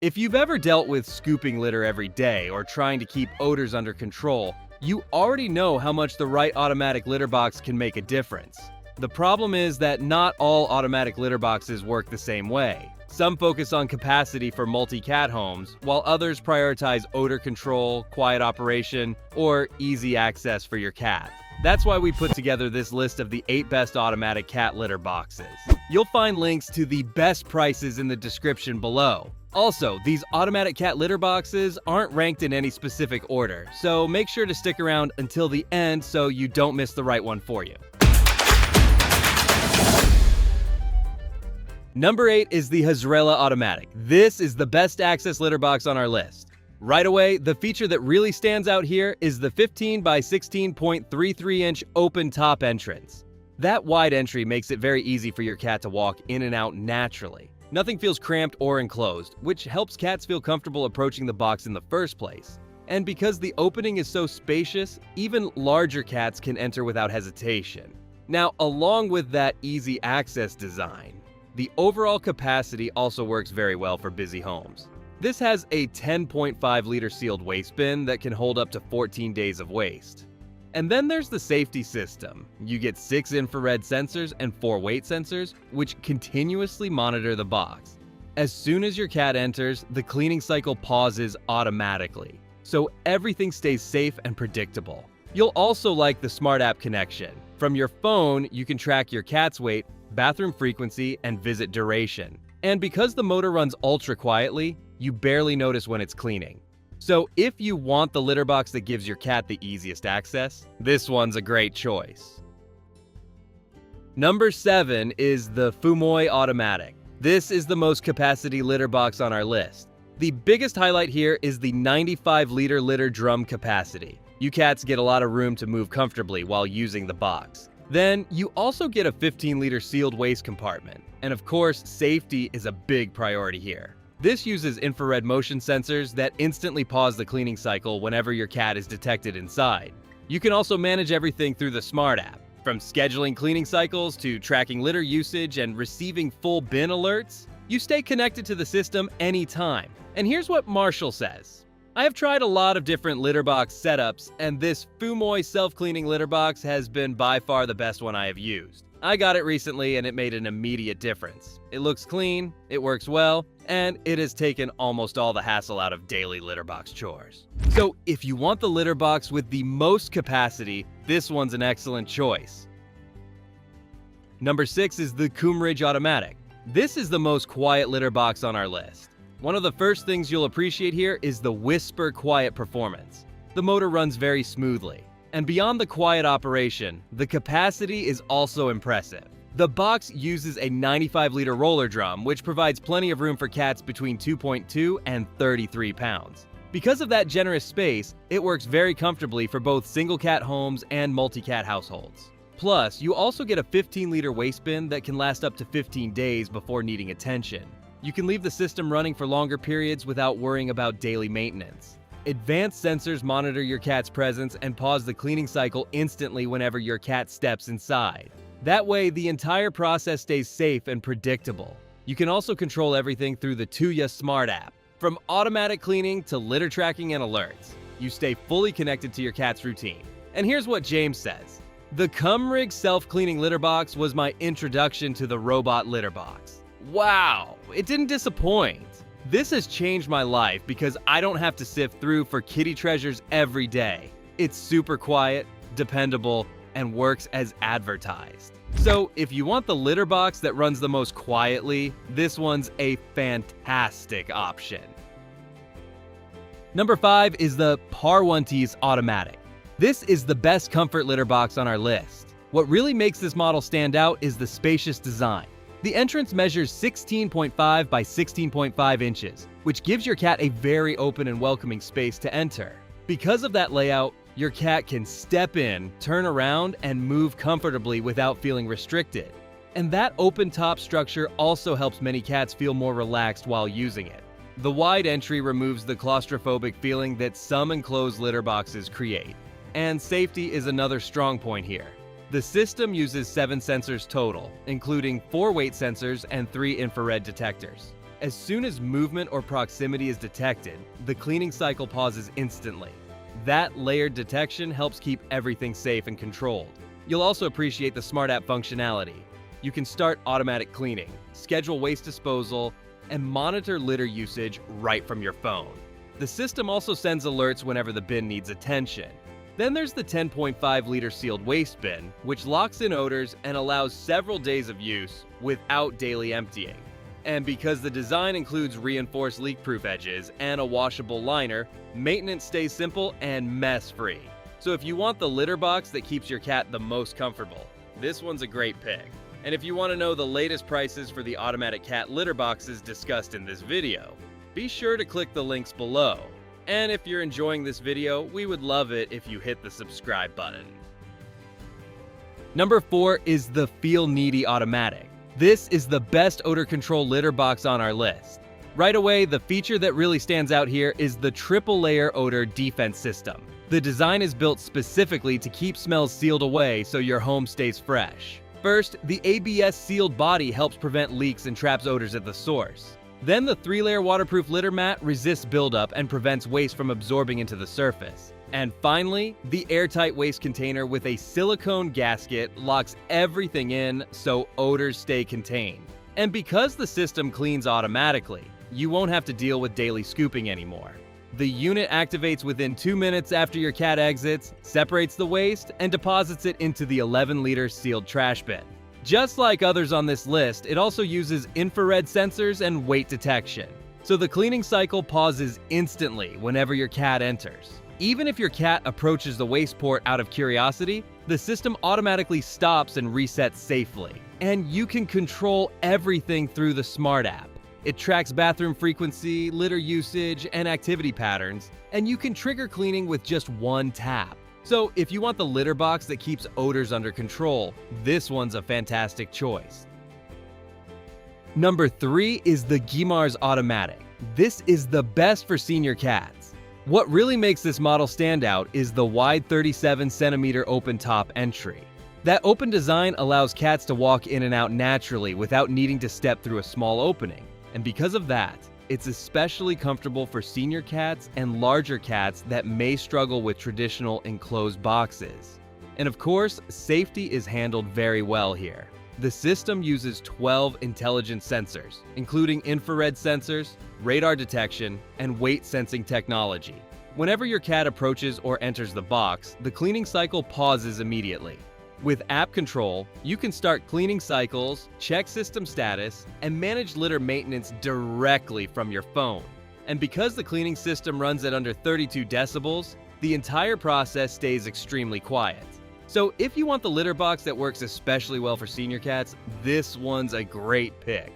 If you've ever dealt with scooping litter every day or trying to keep odors under control, you already know how much the right automatic litter box can make a difference. The problem is that not all automatic litter boxes work the same way. Some focus on capacity for multi-cat homes, while others prioritize odor control, quiet operation, or easy access for your cat. That's why we put together this list of the 8 best automatic cat litter boxes. You'll find links to the best prices in the description below. Also, these automatic cat litter boxes aren't ranked in any specific order, so make sure to stick around until the end so you don't miss the right one for you. Number 8 is the Hazrella Automatic. This is the best access litter box on our list. Right away, the feature that really stands out here is the 15 by 16.33 inch open top entrance. That wide entry makes it very easy for your cat to walk in and out naturally. Nothing feels cramped or enclosed, which helps cats feel comfortable approaching the box in the first place. And because the opening is so spacious, even larger cats can enter without hesitation. Now, along with that easy access design, the overall capacity also works very well for busy homes. This has a 10.5 liter sealed waste bin that can hold up to 14 days of waste. And then there's the safety system. You get 6 infrared sensors and 4 weight sensors, which continuously monitor the box. As soon as your cat enters, the cleaning cycle pauses automatically, so everything stays safe and predictable. You'll also like the smart app connection. From your phone, you can track your cat's weight, bathroom frequency, and visit duration. And because the motor runs ultra quietly, you barely notice when it's cleaning. So if you want the litter box that gives your cat the easiest access, this one's a great choice. Number 7 is the Fumoy Automatic. This is the most capacity litter box on our list. The biggest highlight here is the 95 liter litter drum capacity. You cats get a lot of room to move comfortably while using the box. Then you also get a 15 liter sealed waste compartment. And of course, safety is a big priority here. This uses infrared motion sensors that instantly pause the cleaning cycle whenever your cat is detected inside. You can also manage everything through the smart app, from scheduling cleaning cycles to tracking litter usage and receiving full bin alerts. You stay connected to the system anytime. And here's what Marshall says. I have tried a lot of different litter box setups, and this Fumoy self-cleaning litter box has been by far the best one I have used. I got it recently and it made an immediate difference. It looks clean, it works well, and it has taken almost all the hassle out of daily litter box chores. So if you want the litter box with the most capacity, this one's an excellent choice. Number 6 is the Coomridge Automatic. This is the most quiet litter box on our list. One of the first things you'll appreciate here is the whisper quiet performance. The motor runs very smoothly. And beyond the quiet operation, the capacity is also impressive. The box uses a 95 liter roller drum, which provides plenty of room for cats between 2.2 and 33 pounds. Because of that generous space, it works very comfortably for both single cat homes and multi-cat households. Plus, you also get a 15 liter waste bin that can last up to 15 days before needing attention. You can leave the system running for longer periods without worrying about daily maintenance. Advanced sensors monitor your cat's presence and pause the cleaning cycle instantly whenever your cat steps inside. That way, the entire process stays safe and predictable. You can also control everything through the Tuya Smart app. From automatic cleaning to litter tracking and alerts, you stay fully connected to your cat's routine. And here's what James says. The Coomridge self-cleaning litter box was my introduction to the robot litter box. Wow, it didn't disappoint. This has changed my life because I don't have to sift through for kitty treasures every day. It's super quiet, dependable, and works as advertised. So if you want the litter box that runs the most quietly, this one's a fantastic option. Number 5 is the Parwantese Automatic. This is the best comfort litter box on our list. What really makes this model stand out is the spacious design. The entrance measures 16.5 by 16.5 inches, which gives your cat a very open and welcoming space to enter. Because of that layout, your cat can step in, turn around, and move comfortably without feeling restricted. And that open top structure also helps many cats feel more relaxed while using it. The wide entry removes the claustrophobic feeling that some enclosed litter boxes create. And safety is another strong point here. The system uses 7 sensors total, including 4 weight sensors and 3 infrared detectors. As soon as movement or proximity is detected, the cleaning cycle pauses instantly. That layered detection helps keep everything safe and controlled. You'll also appreciate the Smart App functionality. You can start automatic cleaning, schedule waste disposal, and monitor litter usage right from your phone. The system also sends alerts whenever the bin needs attention. Then there's the 10.5-liter sealed waste bin, which locks in odors and allows several days of use without daily emptying. And because the design includes reinforced leak-proof edges and a washable liner, maintenance stays simple and mess-free. So if you want the litter box that keeps your cat the most comfortable, this one's a great pick. And if you want to know the latest prices for the Automatic Cat Litterboxes discussed in this video, be sure to click the links below. And if you're enjoying this video, we would love it if you hit the subscribe button. Number 4 is the Feel Needy Automatic. This is the best odor control litter box on our list. Right away, the feature that really stands out here is the triple layer odor defense system. The design is built specifically to keep smells sealed away so your home stays fresh. First, the ABS sealed body helps prevent leaks and traps odors at the source. Then the 3-layer waterproof litter mat resists buildup and prevents waste from absorbing into the surface. And finally, the airtight waste container with a silicone gasket locks everything in so odors stay contained. And because the system cleans automatically, you won't have to deal with daily scooping anymore. The unit activates within 2 minutes after your cat exits, separates the waste, and deposits it into the 11-liter sealed trash bin. Just like others on this list, it also uses infrared sensors and weight detection. So the cleaning cycle pauses instantly whenever your cat enters. Even if your cat approaches the waste port out of curiosity, the system automatically stops and resets safely. And you can control everything through the Smart App. It tracks bathroom frequency, litter usage, and activity patterns, and you can trigger cleaning with just one tap. So if you want the litter box that keeps odors under control, this one's a fantastic choice. Number 3 is the Guimard's Automatic. This is the best for senior cats. What really makes this model stand out is the wide 37-centimeter open top entry. That open design allows cats to walk in and out naturally without needing to step through a small opening. And because of that, it's especially comfortable for senior cats and larger cats that may struggle with traditional enclosed boxes. And of course, safety is handled very well here. The system uses 12 intelligent sensors, including infrared sensors, radar detection, and weight sensing technology. Whenever your cat approaches or enters the box, the cleaning cycle pauses immediately. With app control, you can start cleaning cycles, check system status, and manage litter maintenance directly from your phone. And because the cleaning system runs at under 32 decibels, the entire process stays extremely quiet. So if you want the litter box that works especially well for senior cats, this one's a great pick.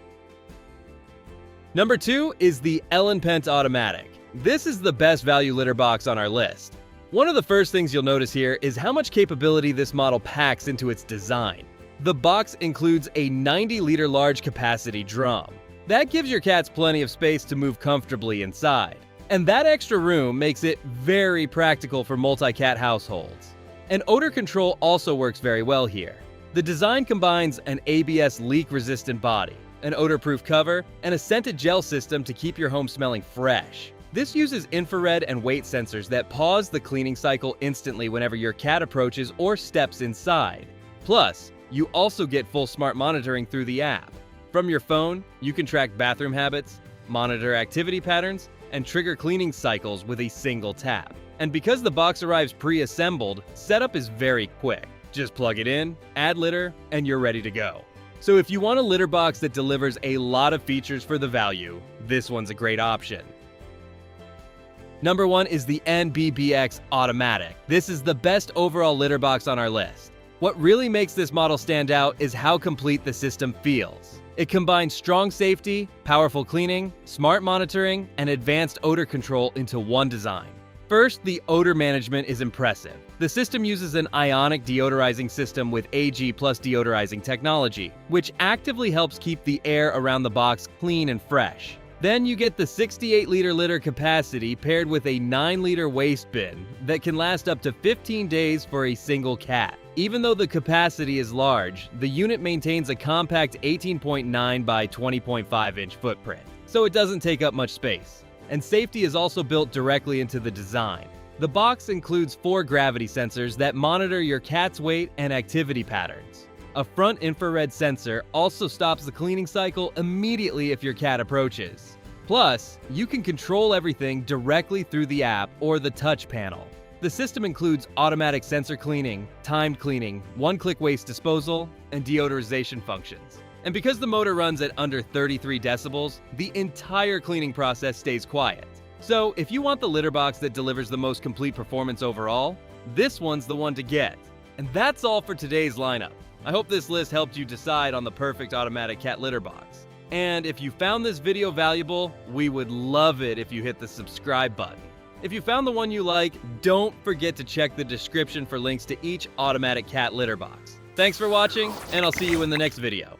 Number 2 is the Ellenpent Automatic. This is the best value litter box on our list. One of the first things you'll notice here is how much capability this model packs into its design. The box includes a 90-liter large capacity drum. That gives your cats plenty of space to move comfortably inside. And that extra room makes it very practical for multi-cat households. And odor control also works very well here. The design combines an ABS leak-resistant body, an odor-proof cover, and a scented gel system to keep your home smelling fresh. This uses infrared and weight sensors that pause the cleaning cycle instantly whenever your cat approaches or steps inside. Plus, you also get full smart monitoring through the app. From your phone, you can track bathroom habits, monitor activity patterns, and trigger cleaning cycles with a single tap. And because the box arrives pre-assembled, setup is very quick. Just plug it in, add litter, and you're ready to go. So if you want a litter box that delivers a lot of features for the value, this one's a great option. Number 1 is the NBBX Automatic. This is the best overall litter box on our list. What really makes this model stand out is how complete the system feels. It combines strong safety, powerful cleaning, smart monitoring, and advanced odor control into one design. First, the odor management is impressive. The system uses an ionic deodorizing system with AG plus deodorizing technology, which actively helps keep the air around the box clean and fresh. Then you get the 68-liter litter capacity paired with a 9-liter waste bin that can last up to 15 days for a single cat. Even though the capacity is large, the unit maintains a compact 18.9 by 20.5 inch footprint. so it doesn't take up much space. And safety is also built directly into the design. The box includes 4 gravity sensors that monitor your cat's weight and activity patterns. A front infrared sensor also stops the cleaning cycle immediately if your cat approaches. Plus, you can control everything directly through the app or the touch panel. The system includes automatic sensor cleaning, timed cleaning, one-click waste disposal, and deodorization functions. And because the motor runs at under 33 decibels, the entire cleaning process stays quiet. So if you want the litter box that delivers the most complete performance overall, this one's the one to get. And that's all for today's lineup. I hope this list helped you decide on the perfect automatic cat litter box. And if you found this video valuable, we would love it if you hit the subscribe button. If you found the one you like, don't forget to check the description for links to each automatic cat litter box. Thanks for watching, and I'll see you in the next video.